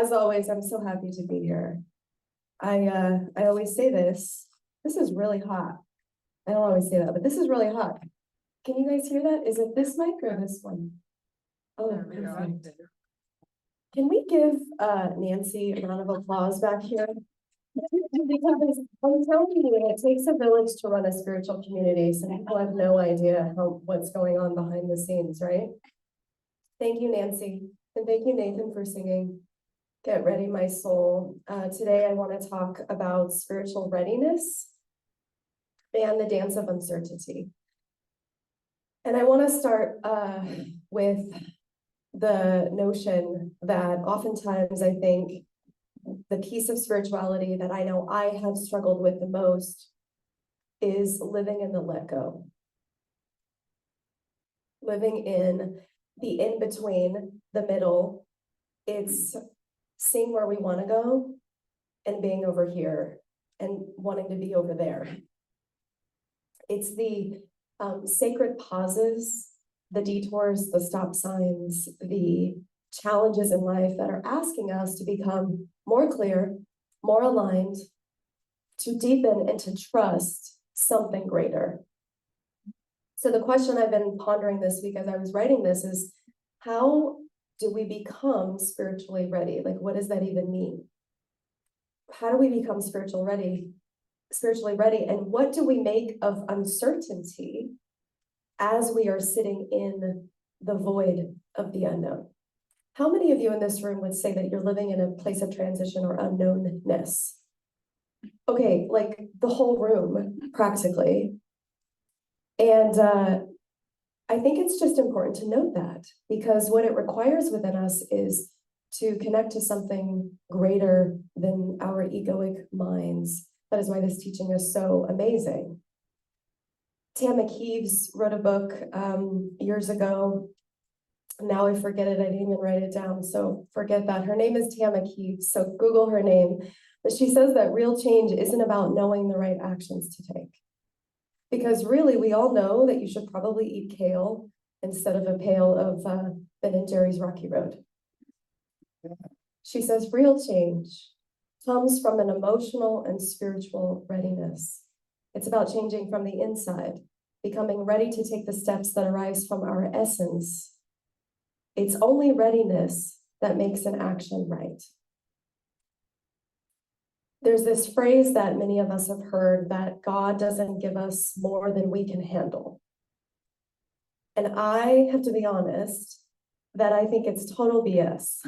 as always, I'm so happy to be here. I always say this is really hot. I don't always say that, but this is really hot. Can you guys hear that? Is it this mic or this one? Oh, perfect. Can we give Nancy a round of applause back here? Because I'm telling you, it takes a village to run a spiritual community. Some people have no idea what's going on behind the scenes, right? Thank you, Nancy. And thank you, Nathan, for singing Get Ready, My Soul. Today, I want to talk about spiritual readiness and the dance of uncertainty. And I want to start with the notion that oftentimes I think the piece of spirituality that I know I have struggled with the most is living in the let go. Living in the in-between, the middle. It's seeing where we want to go and being over here and wanting to be over there. It's the sacred pauses, the detours, the stop signs, the challenges in life that are asking us to become more clear, more aligned, to deepen and to trust something greater. So the question I've been pondering this week as I was writing this is, how do we become spiritually ready? Like, what does that even mean? How do we become spiritually ready? And what do we make of uncertainty as we are sitting in the void of the unknown? How many of you in this room would say that you're living in a place of transition or unknownness? Okay, like the whole room, practically. And I think it's just important to note that, because what it requires within us is to connect to something greater than our egoic minds. That is why this teaching is so amazing. Tam McKeeves wrote a book years ago. Now I forget it. I didn't even write it down, so forget that. Her name is Tam McKeeves, so Google her name. But she says that real change isn't about knowing the right actions to take. Because really, we all know that you should probably eat kale instead of a pail of Ben & Jerry's Rocky Road. She says real change comes from an emotional and spiritual readiness. It's about changing from the inside, becoming ready to take the steps that arise from our essence. It's only readiness that makes an action right. There's this phrase that many of us have heard, that God doesn't give us more than we can handle. And I have to be honest that I think it's total BS.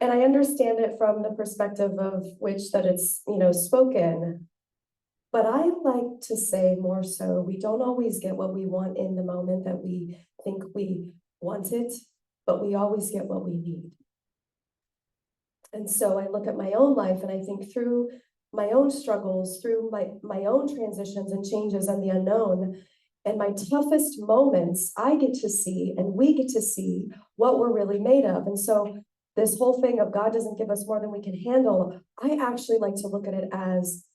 And I understand it from the perspective of which that it's, spoken. But I like to say more so, we don't always get what we want in the moment that we think we want it, but we always get what we need. And so I look at my own life and I think through my own struggles, through my own transitions and changes and the unknown, and my toughest moments, I get to see and we get to see what we're really made of. And so this whole thing of God doesn't give us more than we can handle, I actually like to look at it as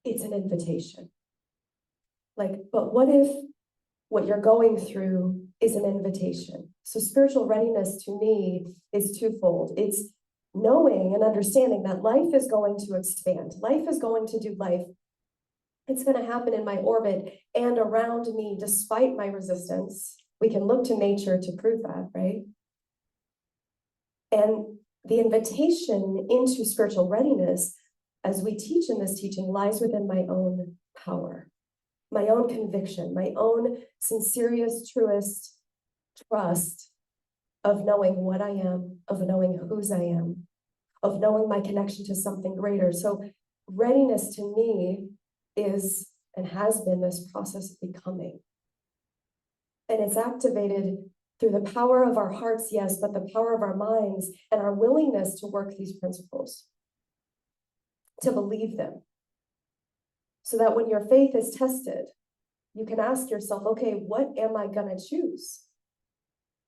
it's an invitation. Like, but what if what you're going through is an invitation? So spiritual readiness to me is twofold. It's knowing and understanding that life is going to expand. Life is going to do life. It's going to happen in my orbit and around me, despite my resistance. We can look to nature to prove that, right? And the invitation into spiritual readiness, as we teach in this teaching, lies within my own power, my own conviction, my own sincerest, truest trust of knowing what I am, of knowing whose I am, of knowing my connection to something greater. So readiness to me is and has been this process of becoming. And it's activated through the power of our hearts, yes, but the power of our minds and our willingness to work these principles, to believe them. So that when your faith is tested, you can ask yourself, okay, what am I going to choose?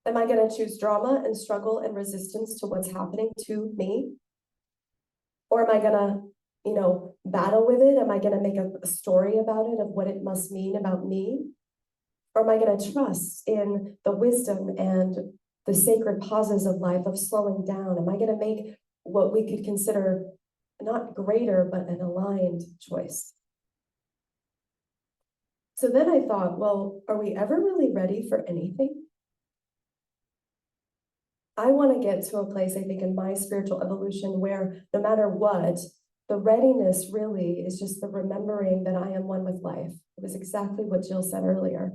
Am I going to choose drama and struggle and resistance to what's happening to me? Or am I going to, battle with it? Am I going to make a story about it of what it must mean about me? Or am I going to trust in the wisdom and the sacred pauses of life, of slowing down? Am I going to make what we could consider not greater, but an aligned choice? So then I thought, well, are we ever really ready for anything? I want to get to a place, I think, in my spiritual evolution where no matter what, the readiness really is just the remembering that I am one with life. It was exactly what Jill said earlier,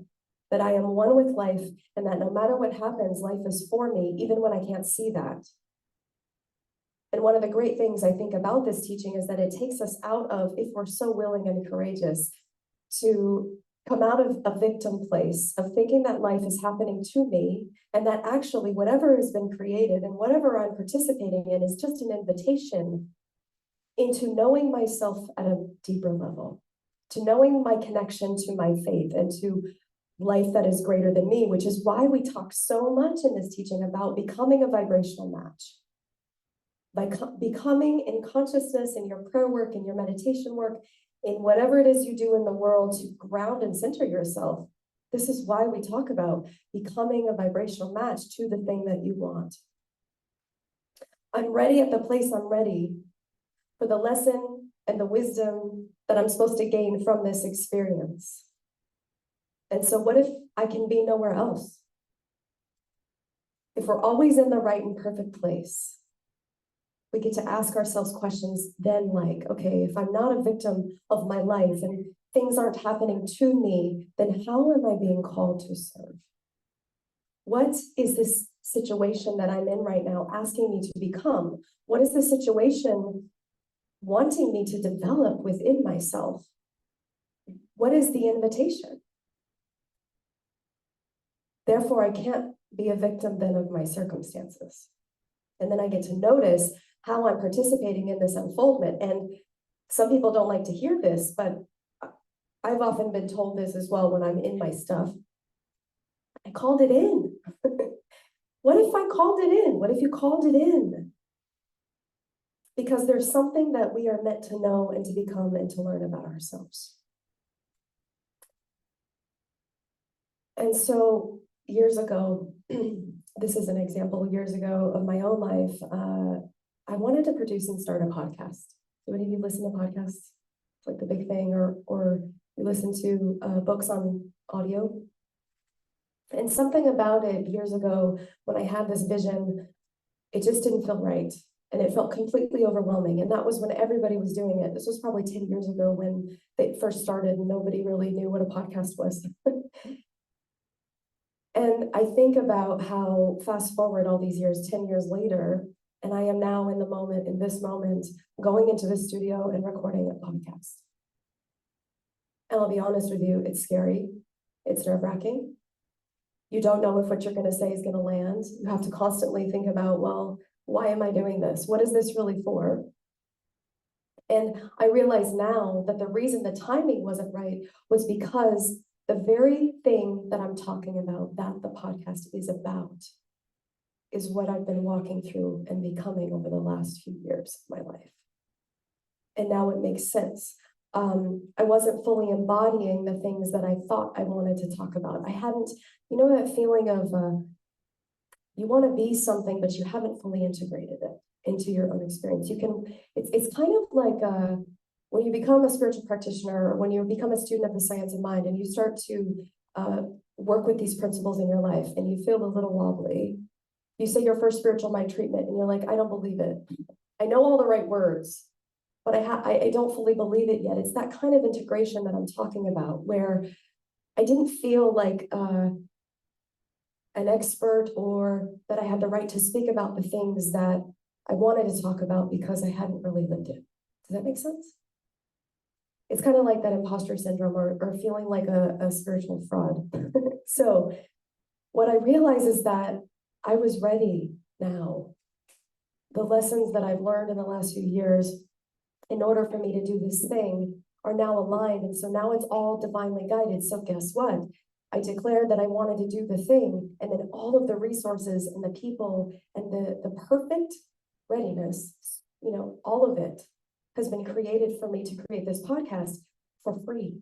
that I am one with life, and that no matter what happens, life is for me, even when I can't see that. And one of the great things I think about this teaching is that it takes us out of, if we're so willing and courageous, to come out of a victim place of thinking that life is happening to me, and that actually whatever has been created and whatever I'm participating in is just an invitation into knowing myself at a deeper level, to knowing my connection to my faith and to life that is greater than me, which is why we talk so much in this teaching about becoming a vibrational match. By becoming in consciousness, in your prayer work, in your meditation work, in whatever it is you do in the world to ground and center yourself. This is why we talk about becoming a vibrational match to the thing that you want. I'm ready at the place I'm ready for the lesson and the wisdom that I'm supposed to gain from this experience. And so what if I can be nowhere else? If we're always in the right and perfect place, we get to ask ourselves questions then like, okay, if I'm not a victim of my life and things aren't happening to me, then how am I being called to serve? What is this situation that I'm in right now asking me to become? What is the situation wanting me to develop within myself? What is the invitation? Therefore, I can't be a victim then of my circumstances. And then I get to notice how I'm participating in this unfoldment. And some people don't like to hear this, but I've often been told this as well when I'm in my stuff. I called it in. What if I called it in? What if you called it in? Because there's something that we are meant to know and to become and to learn about ourselves. And so years ago, this is an example years ago of my own life. I wanted to produce and start a podcast. Do any of you listen to podcasts? It's like the big thing, or you listen to books on audio. And something about it years ago, when I had this vision, it just didn't feel right. And it felt completely overwhelming. And that was when everybody was doing it. This was probably 10 years ago when they first started and nobody really knew what a podcast was. And I think about how fast forward all these years, 10 years later, and I am now in the moment, in this moment, going into the studio and recording a podcast. And I'll be honest with you, it's scary. It's nerve-wracking. You don't know if what you're going to say is going to land. You have to constantly think about, well, why am I doing this? What is this really for? And I realize now that the reason the timing wasn't right was because the very thing that I'm talking about, that the podcast is about, is what I've been walking through and becoming over the last few years of my life. And now it makes sense. I wasn't fully embodying the things that I thought I wanted to talk about. I hadn't, you know, that feeling of you want to be something, but you haven't fully integrated it into your own experience. You can, it's kind of like when you become a spiritual practitioner, or when you become a student of the science of mind, and you start to work with these principles in your life, and you feel a little wobbly. You say your first spiritual mind treatment, and you're like, I don't believe it. I know all the right words, but I don't fully believe it yet. It's that kind of integration that I'm talking about, where I didn't feel like an expert, or that I had the right to speak about the things that I wanted to talk about because I hadn't really lived it. Does that make sense? It's kind of like that imposter syndrome, or feeling like a spiritual fraud. So what I realize is that I was ready now. The lessons that I've learned in the last few years, in order for me to do this thing, are now aligned. And so now it's all divinely guided. So guess what? I declared that I wanted to do the thing, and then all of the resources and the people and the perfect readiness, you know, all of it has been created for me to create this podcast for free.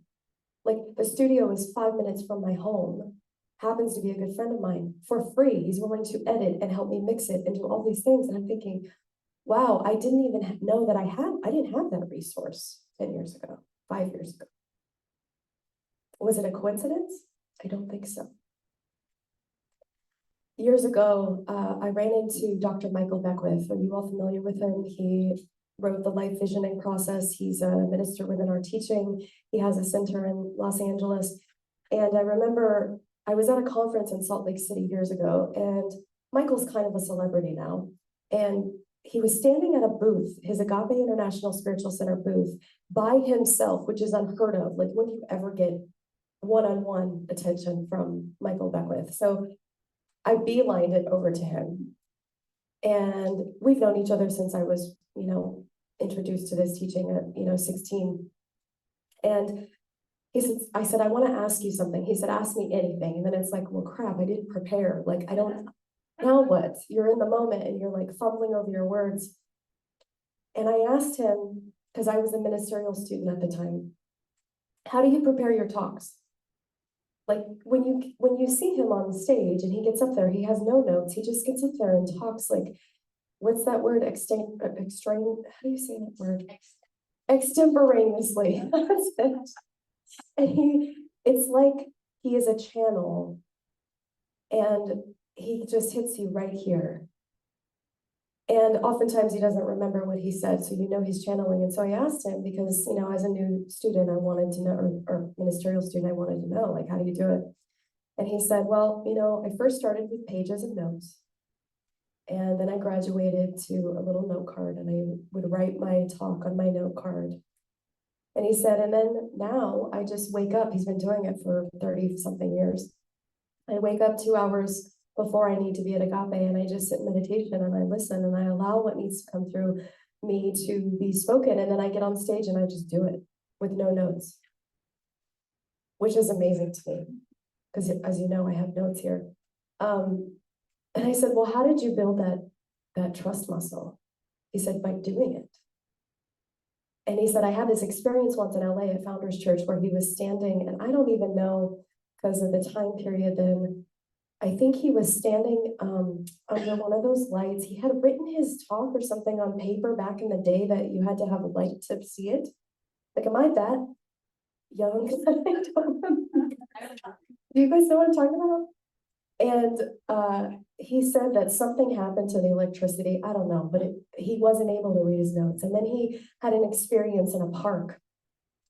Like, the studio is 5 minutes from my home. happens to be a good friend of mine for free. He's willing to edit and help me mix it and do all these things. And I'm thinking, wow, I didn't even know that I didn't have that resource 10 years ago, 5 years ago. Was it a coincidence? I don't think so. Years ago, I ran into Dr. Michael Beckwith. Are you all familiar with him? He wrote the Life Visioning Process. He's a minister within our teaching. He has a center in Los Angeles. And I remember I was at a conference in Salt Lake City years ago, and Michael's kind of a celebrity now. And he was standing at a booth, his Agape International Spiritual Center booth, by himself, which is unheard of. Like, when do you ever get one-on-one attention from Michael Beckwith? So I beelined it over to him. And we've known each other since I was, introduced to this teaching at, 16. And I said, I want to ask you something. He said, ask me anything. And then it's like, well, crap, I didn't prepare. Like, now what? You're in the moment and you're like fumbling over your words. And I asked him, because I was a ministerial student at the time, how do you prepare your talks? Like, when you see him on stage and he gets up there, he has no notes. He just gets up there and talks like, what's that word? How do you say that word? Extemporaneously. And it's like he is a channel, and he just hits you right here. And oftentimes he doesn't remember what he said, so he's channeling. And so I asked him, because, as a new student, I wanted to know, or ministerial student, I wanted to know, like, how do you do it? And he said, well, I first started with pages and notes. And then I graduated to a little note card, and I would write my talk on my note card. And he said, and then now I just wake up. He's been doing it for 30 something years. I wake up 2 hours before I need to be at Agape, and I just sit in meditation and I listen and I allow what needs to come through me to be spoken. And then I get on stage and I just do it with no notes, which is amazing to me, because as you know, I have notes here. And I said, well, how did you build that trust muscle? He said, by doing it. And he said, I had this experience once in LA at Founders Church where he was standing, and I don't even know, because of the time period then, I think he was standing under one of those lights. He had written his talk or something on paper back in the day that you had to have a light to see it. Like, am I that young? I don't remember. Do you guys know what I'm talking about? And he said that something happened to the electricity. I don't know, but he wasn't able to read his notes. And then he had an experience in a park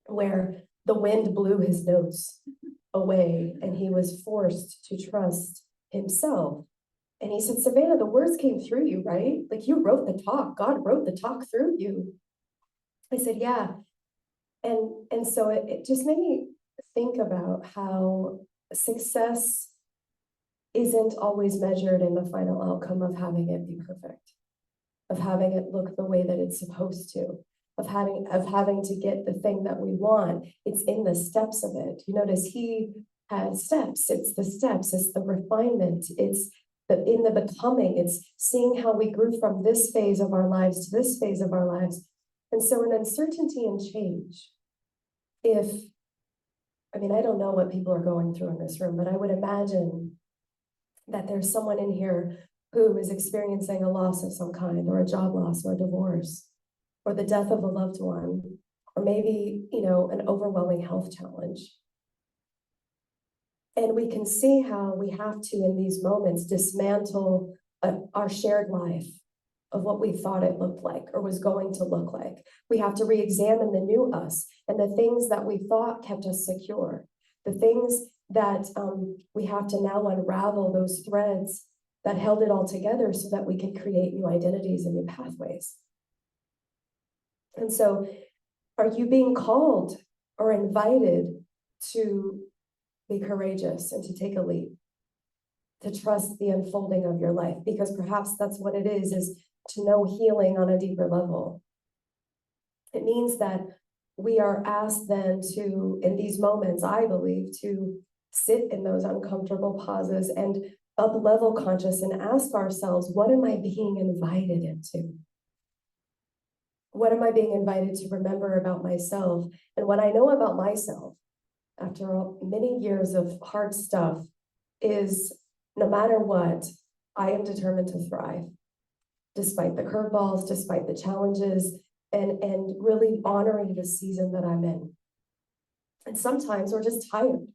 where the wind blew his notes away, and he was forced to trust himself. And he said, Savanna, the words came through you, right? Like, you wrote the talk. God wrote the talk through you. I said, yeah. And so it just made me think about how success isn't always measured in the final outcome of having it be perfect, of having it look the way that it's supposed to, of having to get the thing that we want. It's in the steps of it. You notice he has steps. It's the steps. It's the refinement. It's in the becoming. It's seeing how we grew from this phase of our lives to this phase of our lives. And so in uncertainty and change, I don't know what people are going through in this room, but I would imagine that there's someone in here who is experiencing a loss of some kind, or a job loss, or a divorce, or the death of a loved one, or maybe, an overwhelming health challenge. And we can see how we have to, in these moments, dismantle our shared life of what we thought it looked like or was going to look like. We have to re-examine the new us and the things that we thought kept us secure, the things that we have to now unravel, those threads that held it all together, so that we can create new identities and new pathways. And so, are you being called or invited to be courageous and to take a leap, to trust the unfolding of your life? Because perhaps that's what it is to know healing on a deeper level. It means that we are asked then to, in these moments, I believe, to sit in those uncomfortable pauses and up-level conscious and ask ourselves, what am I being invited into? What am I being invited to remember about myself? And what I know about myself, after many years of hard stuff, is no matter what, I am determined to thrive, despite the curveballs, despite the challenges, and really honoring the season that I'm in. And sometimes we're just tired.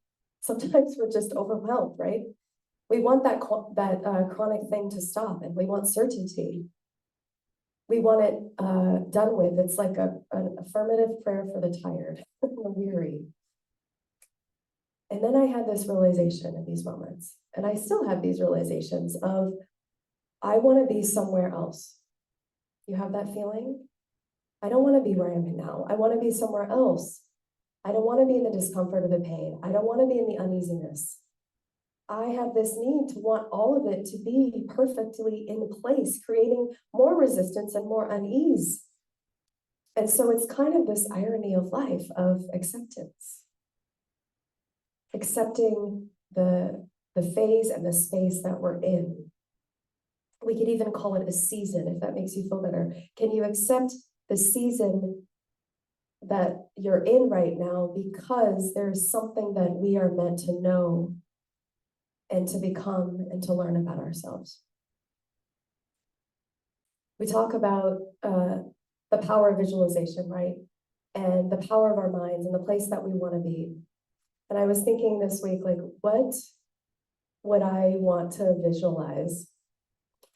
Sometimes we're just overwhelmed, right? We want that chronic thing to stop, and we want certainty. We want it done with. It's like an affirmative prayer for the tired, the weary. And then I had this realization in these moments, and I still have these realizations of, I want to be somewhere else. You have that feeling? I don't want to be where I am now. I want to be somewhere else. I don't want to be in the discomfort of the pain. I don't want to be in the uneasiness. I have this need to want all of it to be perfectly in place, creating more resistance and more unease. And so it's kind of this irony of life, of acceptance. Accepting the phase and the space that we're in. We could even call it a season, if that makes you feel better. Can you accept the season that you're in right now, because there's something that we are meant to know and to become and to learn about ourselves? We talk about the power of visualization, right? And the power of our minds and the place that we want to be. And I was thinking this week, like, what would I want to visualize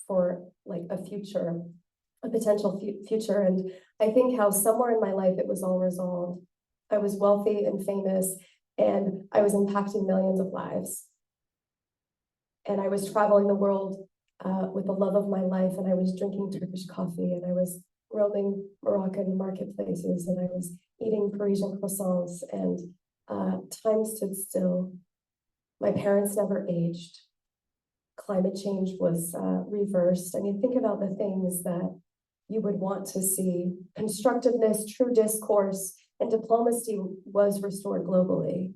for like a future, a potential future? And I think how somewhere in my life it was all resolved. I was wealthy and famous, and I was impacting millions of lives. And I was traveling the world with the love of my life, and I was drinking Turkish coffee, and I was roaming Moroccan marketplaces, and I was eating Parisian croissants, and time stood still. My parents never aged. Climate change was reversed. I mean, think about the things that you would want to see. Constructiveness, true discourse, and diplomacy was restored globally.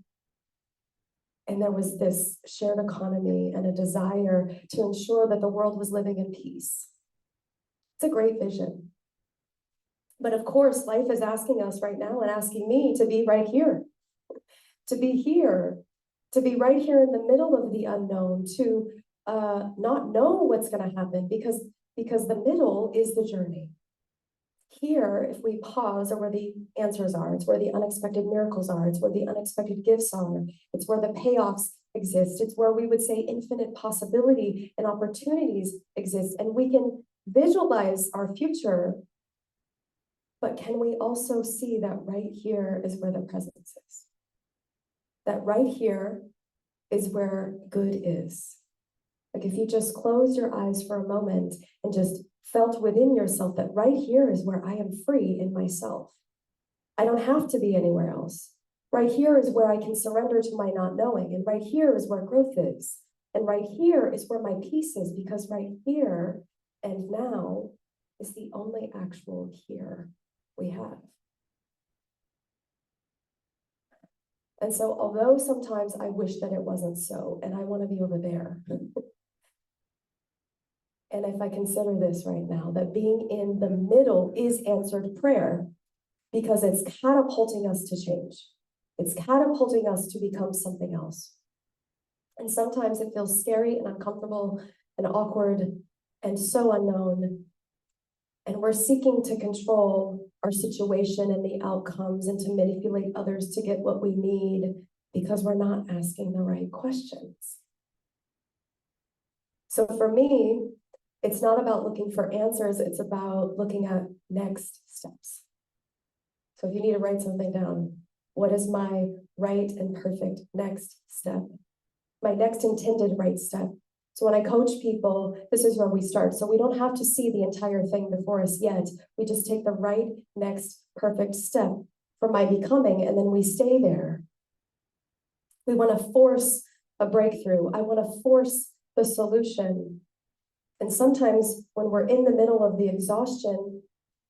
And there was this shared economy and a desire to ensure that the world was living in peace. It's a great vision. But of course, life is asking us right now and asking me to be right here, to be here, to be right here in the middle of the unknown, to not know what's going to happen, because the middle is the journey. Here, if we pause, are where the answers are. It's where the unexpected miracles are. It's where the unexpected gifts are. It's where the payoffs exist. It's where we would say infinite possibility and opportunities exist. And we can visualize our future, but can we also see that right here is where the presence is? That right here is where good is. Like if you just close your eyes for a moment and just felt within yourself that right here is where I am free in myself. I don't have to be anywhere else. Right here is where I can surrender to my not knowing. And right here is where growth is. And right here is where my peace is, because right here and now is the only actual here we have. And so although sometimes I wish that it wasn't so, and I want to be over there, and if I consider this right now, that being in the middle is answered prayer, because it's catapulting us to change. It's catapulting us to become something else. And sometimes it feels scary and uncomfortable and awkward and so unknown. And we're seeking to control our situation and the outcomes and to manipulate others to get what we need, because we're not asking the right questions. So for me, it's not about looking for answers, it's about looking at next steps. So if you need to write something down, what is my right and perfect next step? My next intended right step. So when I coach people, this is where we start. So we don't have to see the entire thing before us yet. We just take the right next perfect step for my becoming, and then we stay there. We want to force a breakthrough. I want to force the solution. And sometimes when we're in the middle of the exhaustion,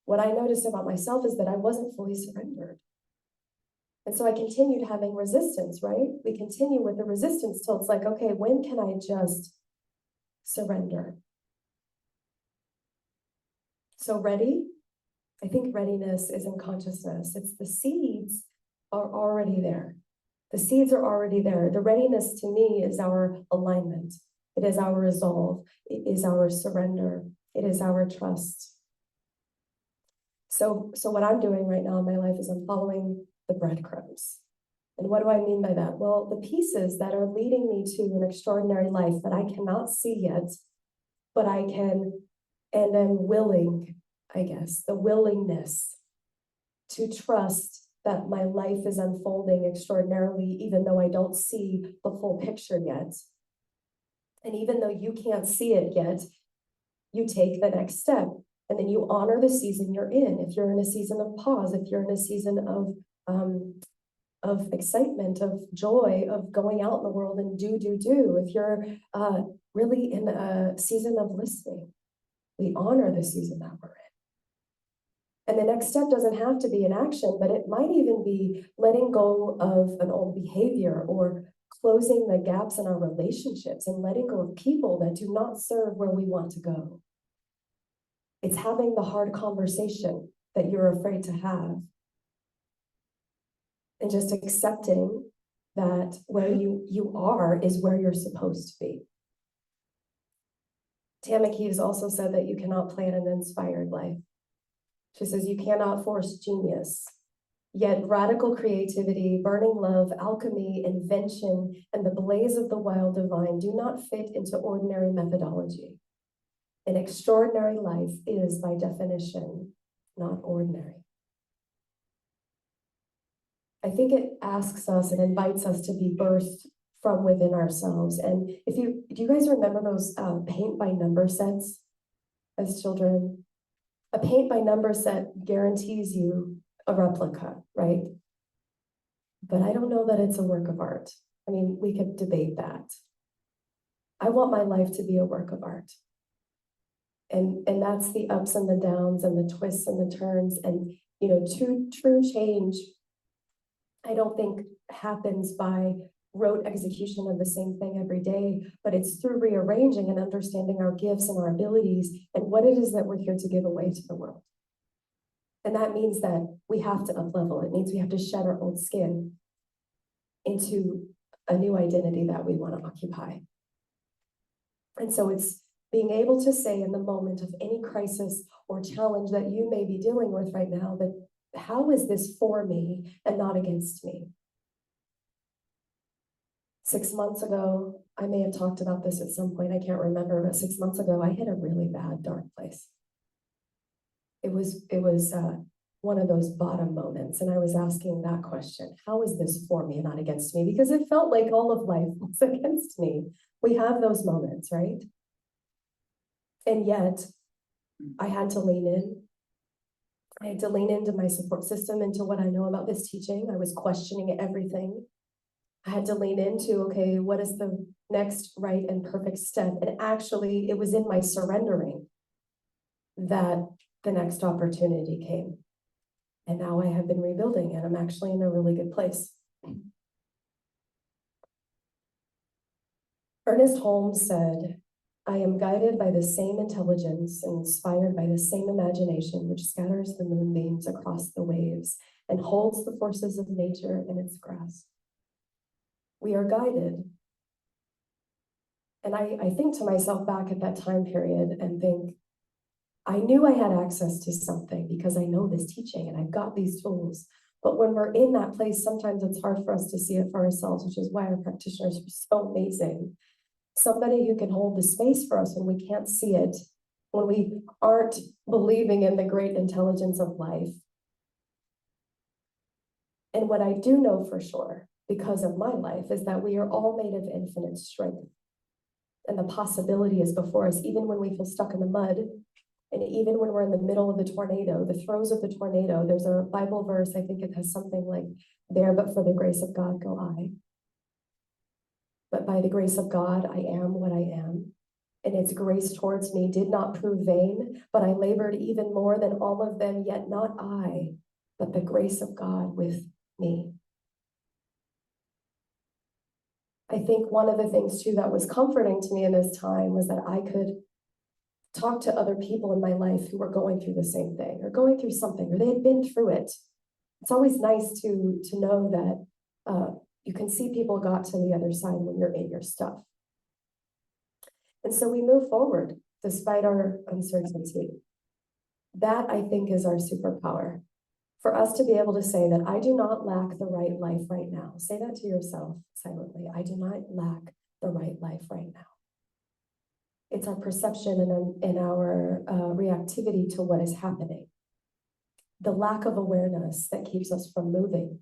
what I noticed about myself is that I wasn't fully surrendered. And so I continued having resistance, right? We continue with the resistance till it's like, okay, when can I just surrender? So ready? I think readiness is in consciousness. It's the seeds are already there. The seeds are already there. The readiness to me is our alignment. It is our resolve. It is our surrender. It is our trust. So what I'm doing right now in my life is I'm following the breadcrumbs. And what do I mean by that? Well, the pieces that are leading me to an extraordinary life that I cannot see yet, but I can, and am willing, I guess, the willingness to trust that my life is unfolding extraordinarily, even though I don't see the full picture yet. And even though you can't see it yet, you take the next step, and then you honor the season you're in. If you're in a season of pause, if you're in a season of excitement, of joy, of going out in the world and do. If you're really in a season of listening, we honor the season that we're in. And the next step doesn't have to be an action, but it might even be letting go of an old behavior or closing the gaps in our relationships and letting go of people that do not serve where we want to go. It's having the hard conversation that you're afraid to have. And just accepting that where you are is where you're supposed to be. Tammy Keeves also said that you cannot plan an inspired life. She says you cannot force genius, yet radical creativity, burning love, alchemy, invention, and the blaze of the wild divine do not fit into ordinary methodology. An extraordinary life is, by definition, not ordinary. I think it asks us and invites us to be birthed from within ourselves. And do you guys remember those paint by number sets as children? A paint by number set guarantees you a replica, right? But I don't know that it's a work of art. I mean, we could debate that. I want my life to be a work of art. And that's the ups and the downs and the twists and the turns. And, true change, I don't think happens by rote execution of the same thing every day, but it's through rearranging and understanding our gifts and our abilities and what it is that we're here to give away to the world. And that means that we have to up-level. It means we have to shed our old skin into a new identity that we want to occupy. And so it's being able to say in the moment of any crisis or challenge that you may be dealing with right now, that how is this for me and not against me? 6 months ago, I may have talked about this at some point, I can't remember, but 6 months ago, I hit a really bad, dark place. It was one of those bottom moments, and I was asking that question, how is this for me and not against me? Because it felt like all of life was against me. We have those moments, right? And yet, I had to lean in. I had to lean into my support system, into what I know about this teaching. I was questioning everything. I had to lean into, okay, what is the next right and perfect step? And actually, it was in my surrendering that the next opportunity came. And now I have been rebuilding, and I'm actually in a really good place. Ernest Holmes said, I am guided by the same intelligence and inspired by the same imagination which scatters the moonbeams across the waves and holds the forces of nature in its grasp. We are guided. And I think to myself back at that time period and think, I knew I had access to something because I know this teaching and I've got these tools. But when we're in that place, sometimes it's hard for us to see it for ourselves, which is why our practitioners are so amazing. Somebody who can hold the space for us when we can't see it, when we aren't believing in the great intelligence of life. And what I do know for sure, because of my life, is that we are all made of infinite strength. And the possibility is before us, even when we feel stuck in the mud, and even when we're in the middle of the tornado, the throes of the tornado. There's a Bible verse, I think it has something like, there but for the grace of God go I. But by the grace of God, I am what I am. And its grace towards me did not prove vain, but I labored even more than all of them, yet not I, but the grace of God with me. I think one of the things too that was comforting to me in this time was that I could talk to other people in my life who were going through the same thing or going through something, or they had been through it. It's always nice to know that You can see people got to the other side when you're in your stuff. And so we move forward despite our uncertainty. That, I think, is our superpower. For us to be able to say that I do not lack the right life right now. Say that to yourself silently. I do not lack the right life right now. It's our perception and our reactivity to what is happening. The lack of awareness that keeps us from moving.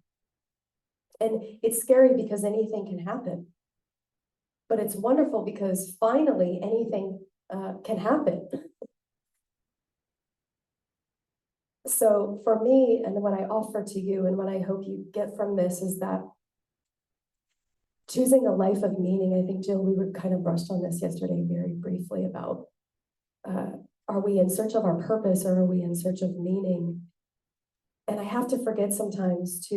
And it's scary because anything can happen. But it's wonderful because finally anything can happen. So for me, and what I offer to you, and what I hope you get from this, is that choosing a life of meaning. I think, Jill, we were kind of brushed on this yesterday very briefly about, are we in search of our purpose, or are we in search of meaning? And I have to forget sometimes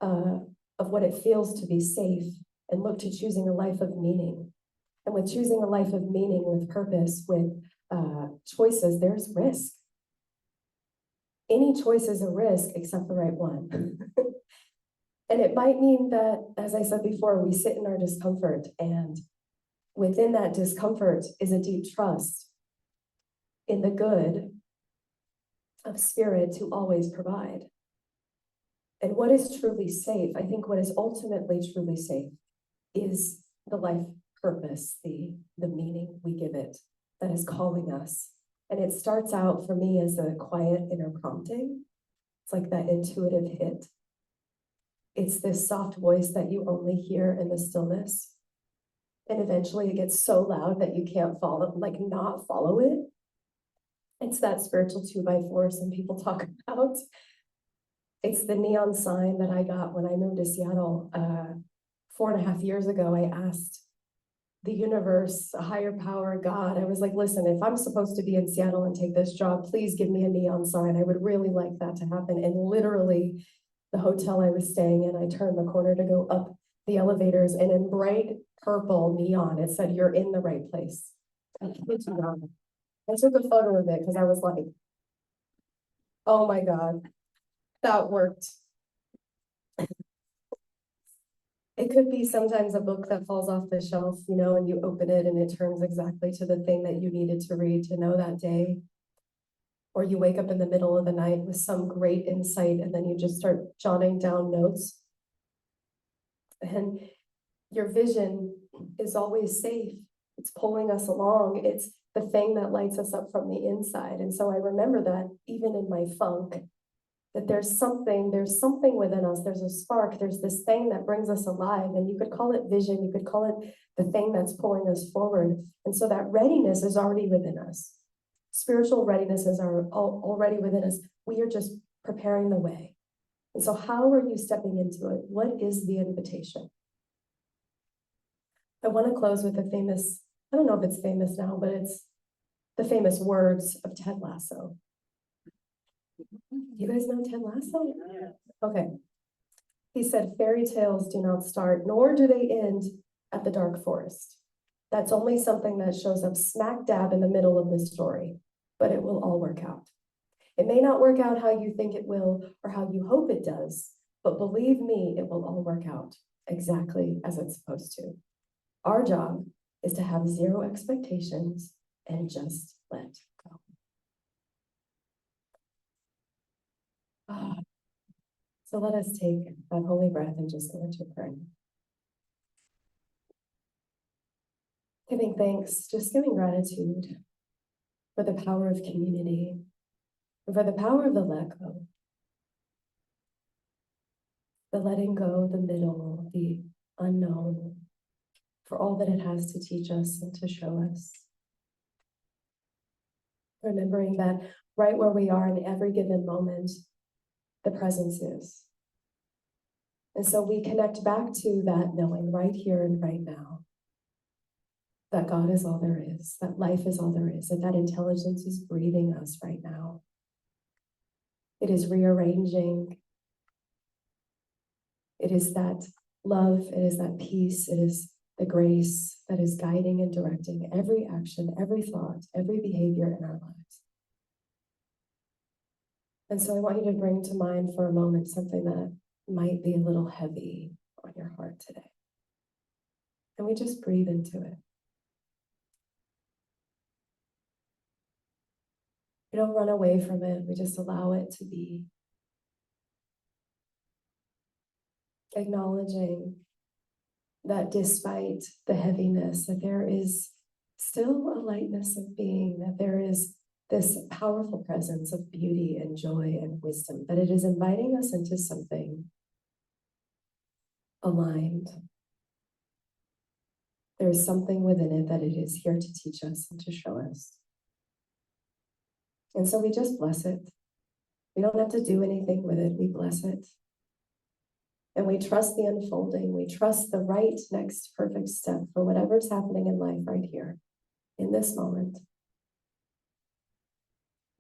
of what it feels to be safe, and look to choosing a life of meaning. And with choosing a life of meaning, with purpose, with choices, there's risk. Any choice is a risk except the right one. And it might mean that, as I said before, we sit in our discomfort, and within that discomfort is a deep trust in the good of spirit to always provide. And what is truly safe, I think what is ultimately truly safe, is the life purpose, the meaning we give it, that is calling us. And it starts out for me as a quiet inner prompting. It's like that intuitive hit. It's this soft voice that you only hear in the stillness. And eventually it gets so loud that you can't follow, like not follow it. It's that spiritual 2x4 some people talk about. It's the neon sign that I got when I moved to Seattle 4.5 years ago. I asked the universe, a higher power, God, I was like, listen, if I'm supposed to be in Seattle and take this job, please give me a neon sign. I would really like that to happen. And literally, the hotel I was staying in, I turned the corner to go up the elevators, and in bright purple neon, it said, you're in the right place. I took a photo of it because I was like, oh my God, that worked. It could be sometimes a book that falls off the shelf, and you open it and it turns exactly to the thing that you needed to read to know that day. Or you wake up in the middle of the night with some great insight, and then you just start jotting down notes. And your vision is always safe. It's pulling us along. It's the thing that lights us up from the inside. And so I remember that even in my funk, that there's something within us. There's a spark. There's this thing that brings us alive. And you could call it vision. You could call it the thing that's pulling us forward. And so that readiness is already within us. Spiritual readiness is already within us. We are just preparing the way. And so how are you stepping into it? What is the invitation? I want to close with a famous, I don't know if it's famous now, but it's the famous words of Ted Lasso. You guys know Ted Lasso? Okay. He said, fairy tales do not start, nor do they end at the dark forest. That's only something that shows up smack dab in the middle of the story, but it will all work out. It may not work out how you think it will or how you hope it does, but believe me, it will all work out exactly as it's supposed to. Our job is to have zero expectations and just let go. So let us take that holy breath and just go into prayer. Giving thanks, just giving gratitude for the power of community, and for the power of the let go. The letting go, the middle, the unknown, for all that it has to teach us and to show us. Remembering that right where we are in every given moment, the presence is. And so we connect back to that knowing right here and right now, that God is all there is, that life is all there is, that intelligence is breathing us right now. It is rearranging. It is that love, it is that peace, it is the grace that is guiding and directing every action, every thought, every behavior in our lives. And so I want you to bring to mind for a moment something that might be a little heavy on your heart today. And we just breathe into it. We don't run away from it. We just allow it to be. Acknowledging that despite the heaviness, that there is still a lightness of being, that there is this powerful presence of beauty and joy and wisdom, that it is inviting us into something aligned. There is something within it that it is here to teach us and to show us. And so we just bless it. We don't have to do anything with it. We bless it. And we trust the unfolding. We trust the right next perfect step for whatever's happening in life right here, in this moment.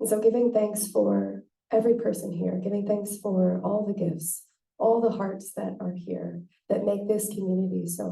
And so giving thanks for every person here, giving thanks for all the gifts, all the hearts that are here, that make this community so